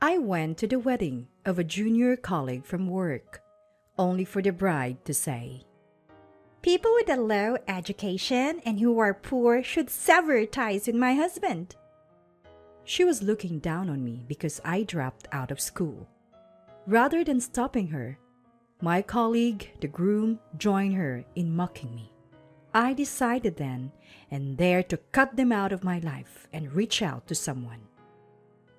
I went to the wedding of a junior colleague from work, only for the bride to say, "People with a low education and who are poor should sever ties with my husband." She was looking down on me because I dropped out of school. Rather than stopping her, my colleague, the groom, joined her in mocking me. I decided then and there to cut them out of my life and reach out to someone.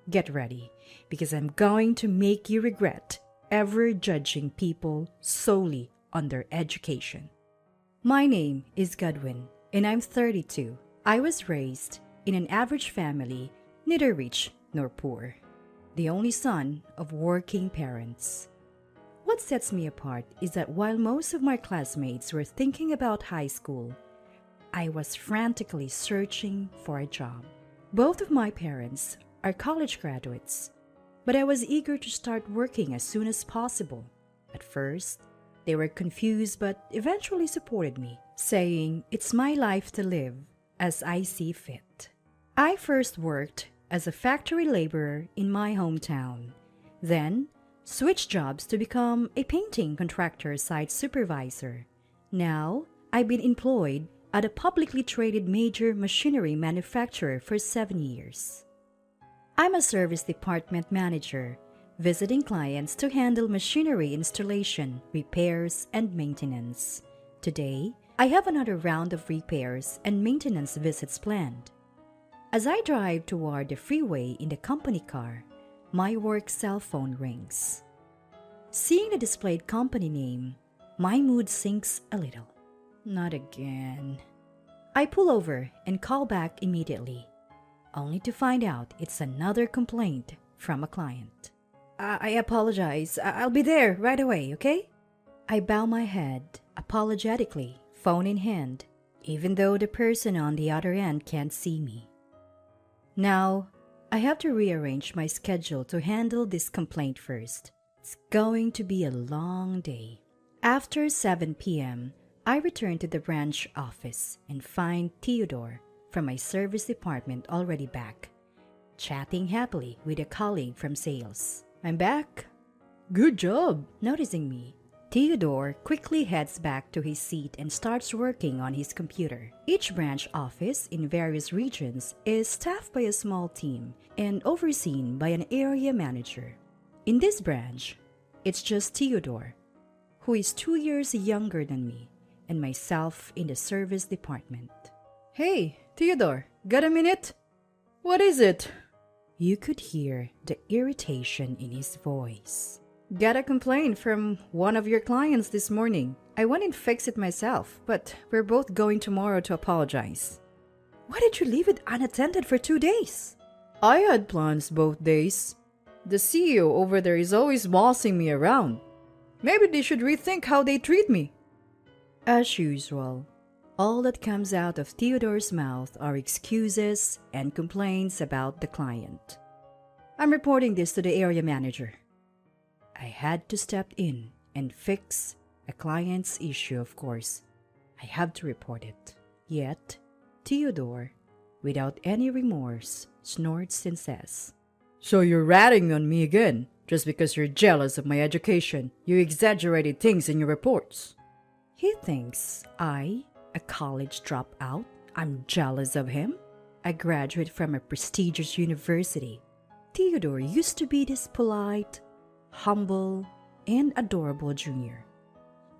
Get ready, because I'm going to make you regret ever judging people solely on their education. My name is Godwin, and I'm 32. I was raised in an average family, neither rich nor poor, the only son of working parents. What sets me apart is that while most of my classmates were thinking about high school, I was frantically searching for a job. Both of my parents are college graduates, but I was eager to start working as soon as possible. At first, they were confused but eventually supported me, saying it's my life to live as I see fit. I first worked as a factory laborer in my hometown, then switched jobs to become a painting contractor site supervisor. Now, I've been employed at a publicly traded major machinery manufacturer for 7 years. I'm a service department manager, visiting clients to handle machinery installation, repairs, and maintenance. Today, I have another round of repairs and maintenance visits planned. As I drive toward the freeway in the company car, my work cell phone rings. Seeing the displayed company name, my mood sinks a little. Not again. I pull over and call back immediately, only to find out it's another complaint from a client. I apologize. I'll be there right away, okay? I bow my head, apologetically, phone in hand, even though the person on the other end can't see me. Now, I have to rearrange my schedule to handle this complaint first. It's going to be a long day. After 7 p.m., I return to the branch office and find Theodore from my service department already back, chatting happily with a colleague from sales. I'm back. Good job. Noticing me, Theodore quickly heads back to his seat and starts working on his computer. Each branch office in various regions is staffed by a small team and overseen by an area manager. In this branch, it's just Theodore, who is 2 years younger than me, and myself in the service department. Hey, Theodore, got a minute? What is it? You could hear the irritation in his voice. Got a complaint from one of your clients this morning. I went and fixed it myself, but we're both going tomorrow to apologize. Why did you leave it unattended for 2 days? I had plans both days. The CEO over there is always bossing me around. Maybe they should rethink how they treat me. As usual, all that comes out of Theodore's mouth are excuses and complaints about the client. I'm reporting this to the area manager. I had to step in and fix a client's issue, of course. I have to report it. Yet, Theodore, without any remorse, snorts and says, "So you're ratting on me again, just because you're jealous of my education. You exaggerated things in your reports." He thinks I, a college dropout, I'm jealous of him? A graduate from a prestigious university. Theodore used to be this polite, humble, and adorable junior.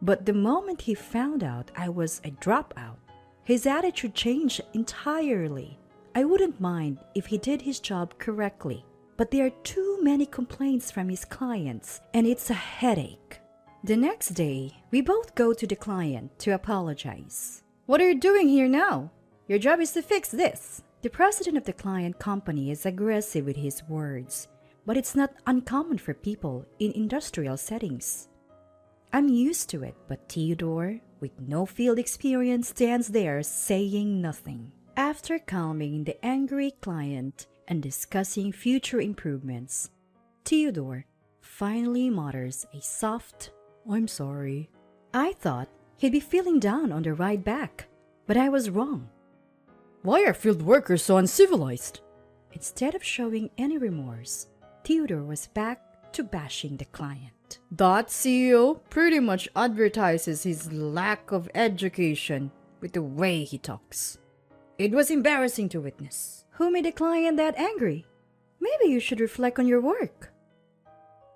But the moment he found out I was a dropout, his attitude changed entirely. I wouldn't mind if he did his job correctly, but there are too many complaints from his clients, and it's a headache. The next day, we both go to the client to apologize. What are you doing here now? Your job is to fix this. The president of the client company is aggressive with his words, but it's not uncommon for people in industrial settings. I'm used to it, but Theodore, with no field experience, stands there saying nothing. After calming the angry client and discussing future improvements, Theodore finally mutters a soft, "I'm sorry." I thought he'd be feeling down on the ride back, but I was wrong. Why are field workers so uncivilized? Instead of showing any remorse, Theodore was back to bashing the client. That CEO pretty much advertises his lack of education with the way he talks. It was embarrassing to witness. Who made the client that angry? Maybe you should reflect on your work.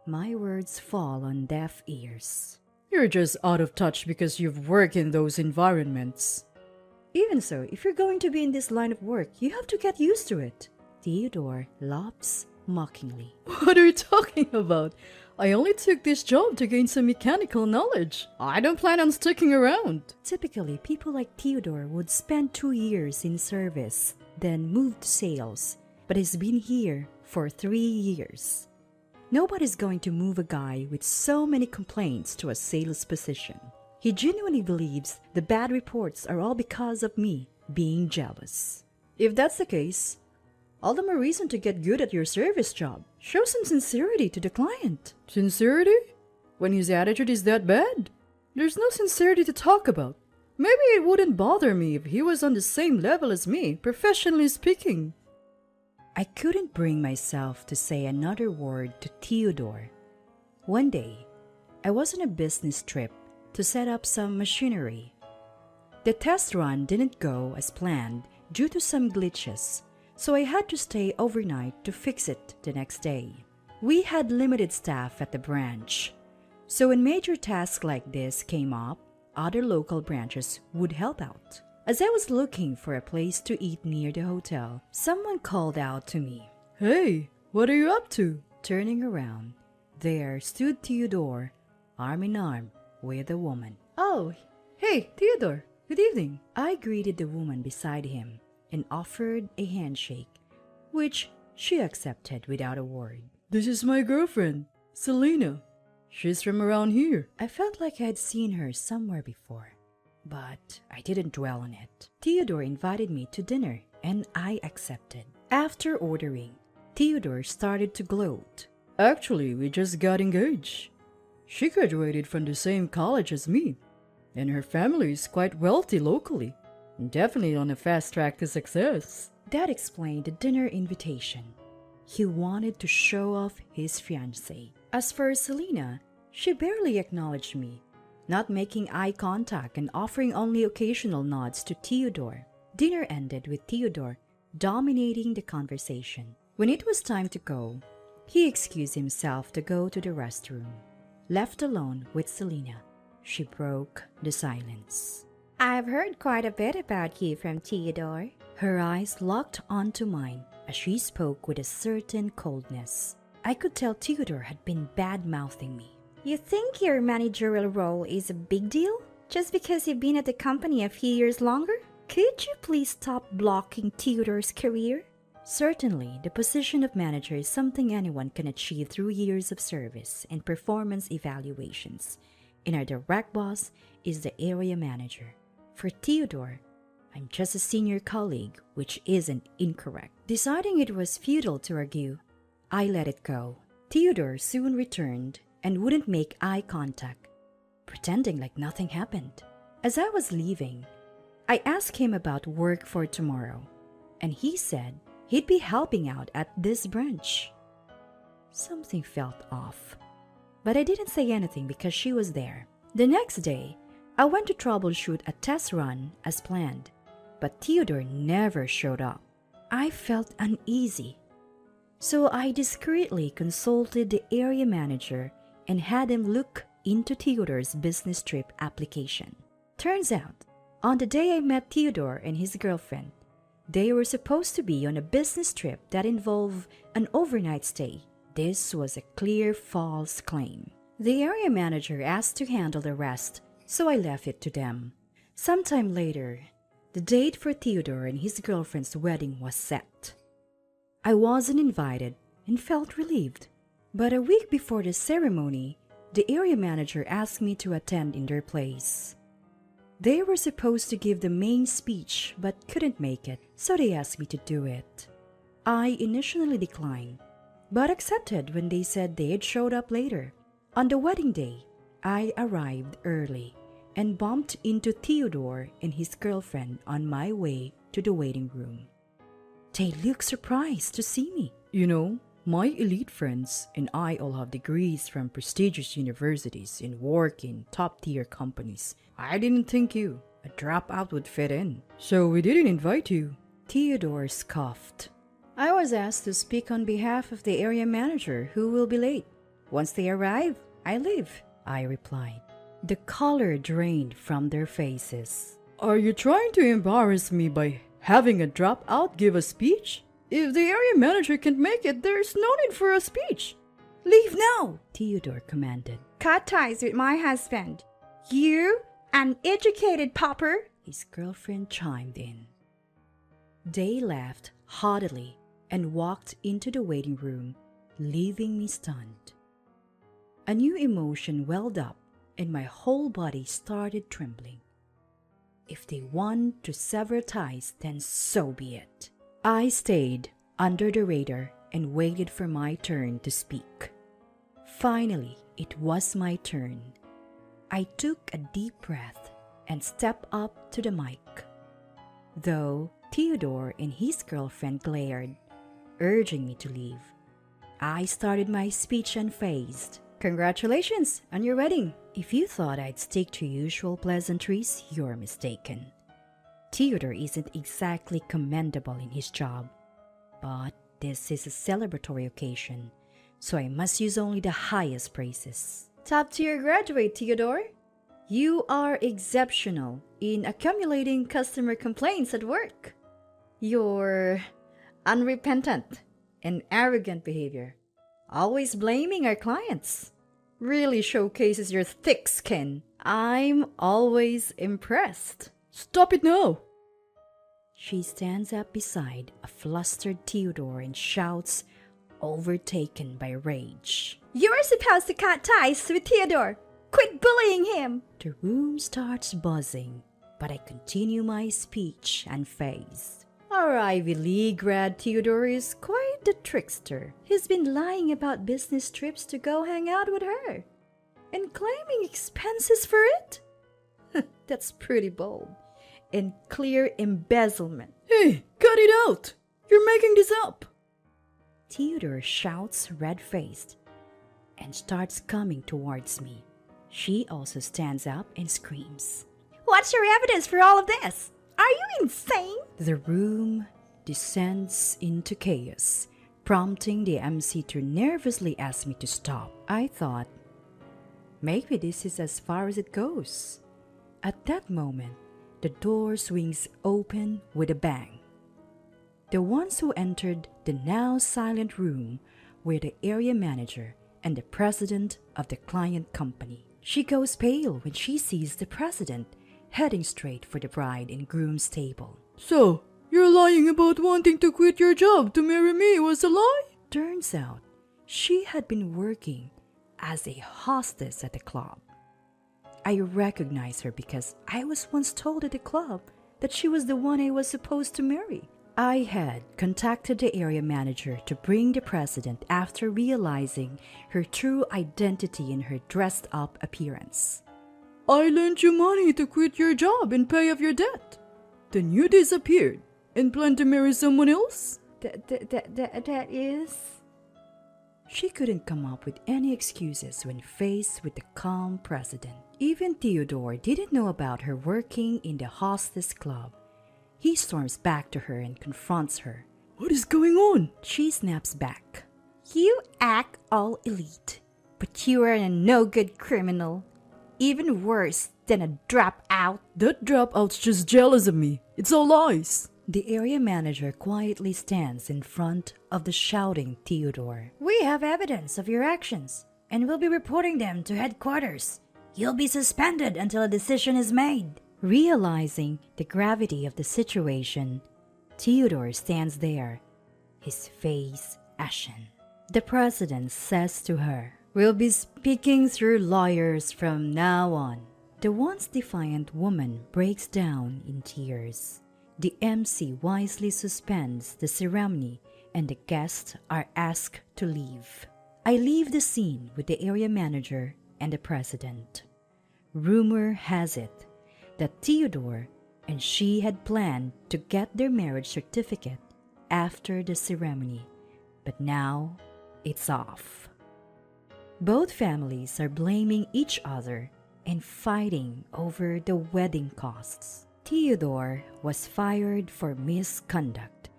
My words fall on deaf ears. You're just out of touch because you've worked in those environments. Even so, if you're going to be in this line of work, you have to get used to it. Theodore laughs mockingly. What are you talking about? I only took this job to gain some mechanical knowledge. I don't plan on sticking around. Typically, people like Theodore would spend 2 years in service, then move to sales, but he's been here for 3 years. Nobody's going to move a guy with so many complaints to a sales position. He genuinely believes the bad reports are all because of me being jealous. If that's the case, all the more reason to get good at your service job. Show some sincerity to the client. Sincerity? When his attitude is that bad? There's no sincerity to talk about. Maybe it wouldn't bother me if he was on the same level as me, professionally speaking. I couldn't bring myself to say another word to Theodore. One day, I was on a business trip to set up some machinery. The test run didn't go as planned due to some glitches, so I had to stay overnight to fix it the next day. We had limited staff at the branch, so when major tasks like this came up, other local branches would help out. As I was looking for a place to eat near the hotel, someone called out to me. Hey, what are you up to? Turning around, there stood Theodore, arm in arm with a woman. Oh, hey, Theodore. Good evening. I greeted the woman beside him and offered a handshake, which she accepted without a word. This is my girlfriend, Selena. She's from around here. I felt like I had seen her somewhere before, but I didn't dwell on it. Theodore invited me to dinner, and I accepted. After ordering, Theodore started to gloat. Actually, we just got engaged. She graduated from the same college as me, and her family is quite wealthy locally, and definitely on a fast track to success. That explained the dinner invitation. He wanted to show off his fiancée. As for Selena, she barely acknowledged me, not making eye contact and offering only occasional nods to Theodore. Dinner ended with Theodore dominating the conversation. When it was time to go, he excused himself to go to the restroom. Left alone with Selena, she broke the silence. I've heard quite a bit about you from Theodore. Her eyes locked onto mine as she spoke with a certain coldness. I could tell Theodore had been bad-mouthing me. You think your managerial role is a big deal? Just because you've been at the company a few years longer? Could you please stop blocking Theodore's career? Certainly, the position of manager is something anyone can achieve through years of service and performance evaluations. And our direct boss is the area manager. For Theodore, I'm just a senior colleague, which isn't incorrect. Deciding it was futile to argue, I let it go. Theodore soon returned and wouldn't make eye contact, pretending like nothing happened. As I was leaving, I asked him about work for tomorrow, and he said he'd be helping out at this branch. Something felt off, but I didn't say anything because she was there. The next day, I went to troubleshoot a test run as planned, but Theodore never showed up. I felt uneasy, so I discreetly consulted the area manager and had him look into Theodore's business trip application. Turns out, on the day I met Theodore and his girlfriend, they were supposed to be on a business trip that involved an overnight stay. This was a clear false claim. The area manager asked to handle the rest, so I left it to them. Sometime later, the date for Theodore and his girlfriend's wedding was set. I wasn't invited and felt relieved. But a week before the ceremony, the area manager asked me to attend in their place. They were supposed to give the main speech but couldn't make it, so they asked me to do it. I initially declined, but accepted when they said they had showed up later. On the wedding day, I arrived early and bumped into Theodore and his girlfriend on my way to the waiting room. They looked surprised to see me. You know, My elite friends and I all have degrees from prestigious universities and work in top-tier companies. I didn't think you, a dropout, would fit in, so we didn't invite you." Theodore scoffed. "I was asked to speak on behalf of the area manager who will be late. Once they arrive, I leave," I replied. The color drained from their faces. "Are you trying to embarrass me by having a dropout give a speech? If the area manager can't make it, there's no need for a speech. Leave now," Theodore commanded. Cut ties with my husband. You, uneducated pauper. His girlfriend chimed in. They laughed haughtily and walked into the waiting room, leaving me stunned. A new emotion welled up and my whole body started trembling. If they want to sever ties, then so be it. I stayed under the radar and waited for my turn to speak. Finally, it was my turn. I took a deep breath and stepped up to the mic. Though Theodore and his girlfriend glared, urging me to leave, I started my speech unfazed. "Congratulations on your wedding. If you thought I'd stick to usual pleasantries, you're mistaken. Theodore isn't exactly commendable in his job, but this is a celebratory occasion, so I must use only the highest praises. Top-tier graduate, Theodore. You are exceptional in accumulating customer complaints at work. Your unrepentant and arrogant behavior, always blaming our clients, really showcases your thick skin. I'm always impressed." "Stop it now!" She stands up beside a flustered Theodore and shouts, overtaken by rage. You're supposed to cut ties with Theodore. Quit bullying him. The room starts buzzing, but I continue my speech unfazed. Our Ivy League grad Theodore is quite the trickster. He's been lying about business trips to go hang out with her and claiming expenses for it. That's pretty bold and clear embezzlement. "Hey, cut it out! You're making this up!" Theodore shouts red-faced and starts coming towards me. She also stands up and screams. What's your evidence for all of this? Are you insane? The room descends into chaos, prompting the MC to nervously ask me to stop. I thought, maybe this is as far as it goes. At that moment, the door swings open with a bang. The ones who entered the now silent room were the area manager and the president of the client company. She goes pale when she sees the president heading straight for the bride and groom's table. "So, you're lying about wanting to quit your job to marry me was a lie?" Turns out, she had been working as a hostess at the club. I recognize her because I was once told at the club that she was the one I was supposed to marry. I had contacted the area manager to bring the president after realizing her true identity in her dressed-up appearance. "I lent you money to quit your job and pay off your debt. Then you disappeared and planned to marry someone else?" That is... She couldn't come up with any excuses when faced with the calm president. Even Theodore didn't know about her working in the hostess club. He storms back to her and confronts her. "What is going on?" She snaps back. You act all elite, but you are a no-good criminal. Even worse than a dropout. "That dropout's just jealous of me. It's all lies." The area manager quietly stands in front of the shouting Theodore. We have evidence of your actions, and we'll be reporting them to headquarters. You'll be suspended until a decision is made. Realizing the gravity of the situation, Theodore stands there, his face ashen. The president says to her, "We'll be speaking through lawyers from now on." The once defiant woman breaks down in tears. The MC wisely suspends the ceremony and the guests are asked to leave. I leave the scene with the area manager and the president. Rumor has it that Theodore and she had planned to get their marriage certificate after the ceremony, but now it's off. Both families are blaming each other and fighting over the wedding costs. Theodore was fired for misconduct,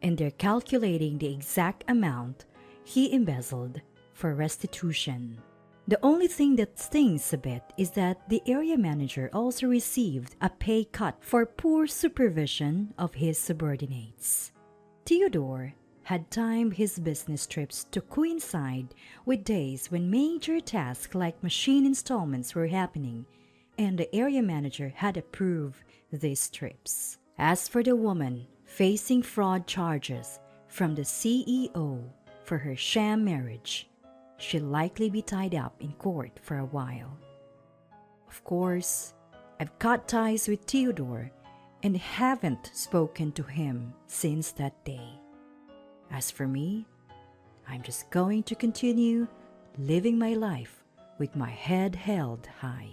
and they're calculating the exact amount he embezzled for restitution. The only thing that stings a bit is that the area manager also received a pay cut for poor supervision of his subordinates. Theodore had timed his business trips to coincide with days when major tasks like machine installments were happening, and the area manager had approved these trips. As for the woman facing fraud charges from the CEO for her sham marriage, she'll likely be tied up in court for a while. Of course, I've cut ties with Theodore and haven't spoken to him since that day. As for me, I'm just going to continue living my life with my head held high.